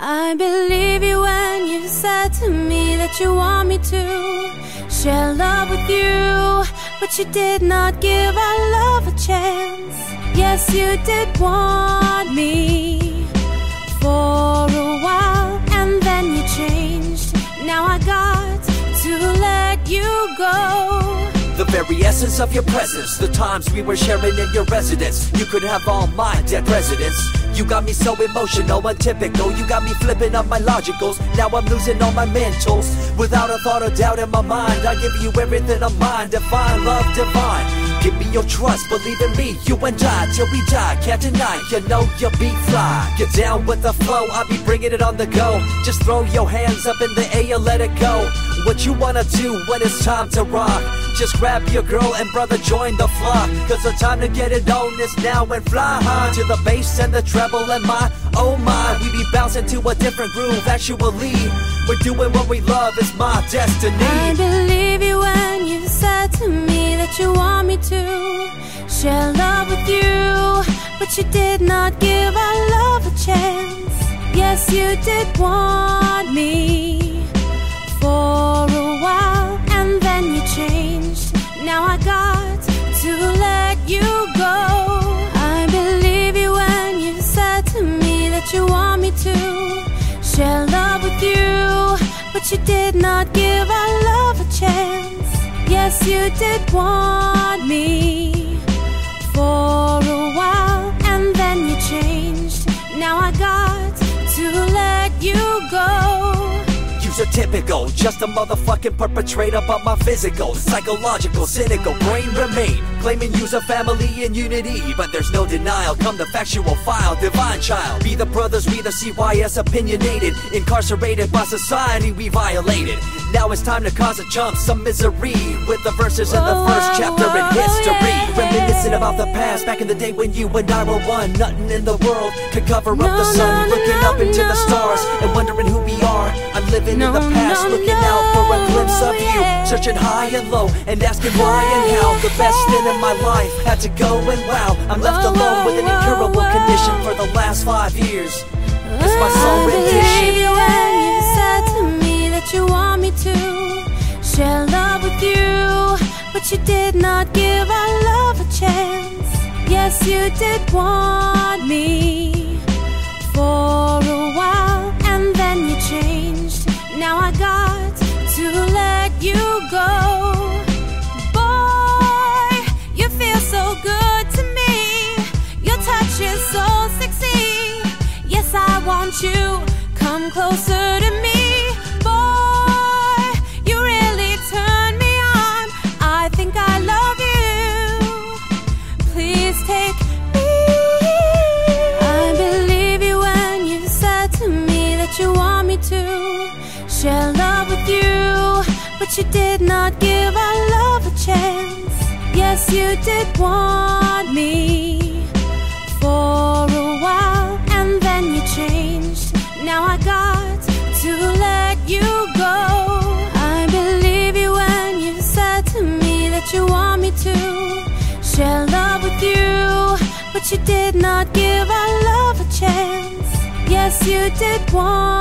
I believe you when you said to me that you want me to share love with you, but you did not give our love a chance. Yes, you did want me for a while, and then you changed. Now I got to let you go. The very essence of your presence, the times we were sharing in your residence. You could have all my dead residents. You got me so emotional, untypical. You got me flipping up my logicals. Now I'm losing all my mentals. Without a thought or doubt in my mind, I give you everything of mine. Divine love, divine. Give me your trust, believe in me, you and I, till we die, can't deny, you know you'll be fly. Get down with the flow, I'll be bringing it on the go. Just throw your hands up in the air, let it go. What you wanna do when it's time to rock? Just grab your girl and brother, join the flock. Cause the time to get it on is now, and fly high to the bass and the treble and my, oh my. We be bouncing to a different groove, actually. We're doing what we love, it's my destiny. I believe you when you said to me that you want me to share love with you, but you did not give our love a chance. Yes, you did want me for a while, and then you changed. Now I got to let you go. I believe you when you said to me that you want me to share love with you, but you did not give our love a chance. Yes, you did want me for a while, and then you changed. Now I got to let you go. You're typical, just a motherfucking perpetrator, but my physical, psychological, cynical brain remain claiming you's a family in unity, but there's no denial. Come the factual file, divine child. Be the brothers, we the CYS opinionated, incarcerated by society, we violated. Now it's time to cause a jump, some misery, with the verses in the first chapter in history. Reminiscing about the past, back in the day when you and I were one. Nothing in the world could cover up the sun. Looking up into the stars and wondering who we are. I'm living in the past, looking out for a glimpse of you, searching high and low and asking why and how. The best thing in my life had to go, and wow, I'm left alone with an incurable condition for the last 5 years. It's my soul rendition. I believe you when you said to me that you want me to share love with you, but you did not give our love a chance. Yes, you did want me for a while, and then you changed. Now I got to let you go. Boy, you feel so good to me. Your touch is so sexy. Yes, I want you, come closer to me. Boy, you really turn me on. I think I love you. Please take me. I believe you when you said to me that you want me to share love with you, but you did not give our love a chance. Yes, you did want me for a while, and then you changed. Now I got to let you go. I believe you when you said to me that you want me to share love with you, but you did not give our love a chance. Yes, you did want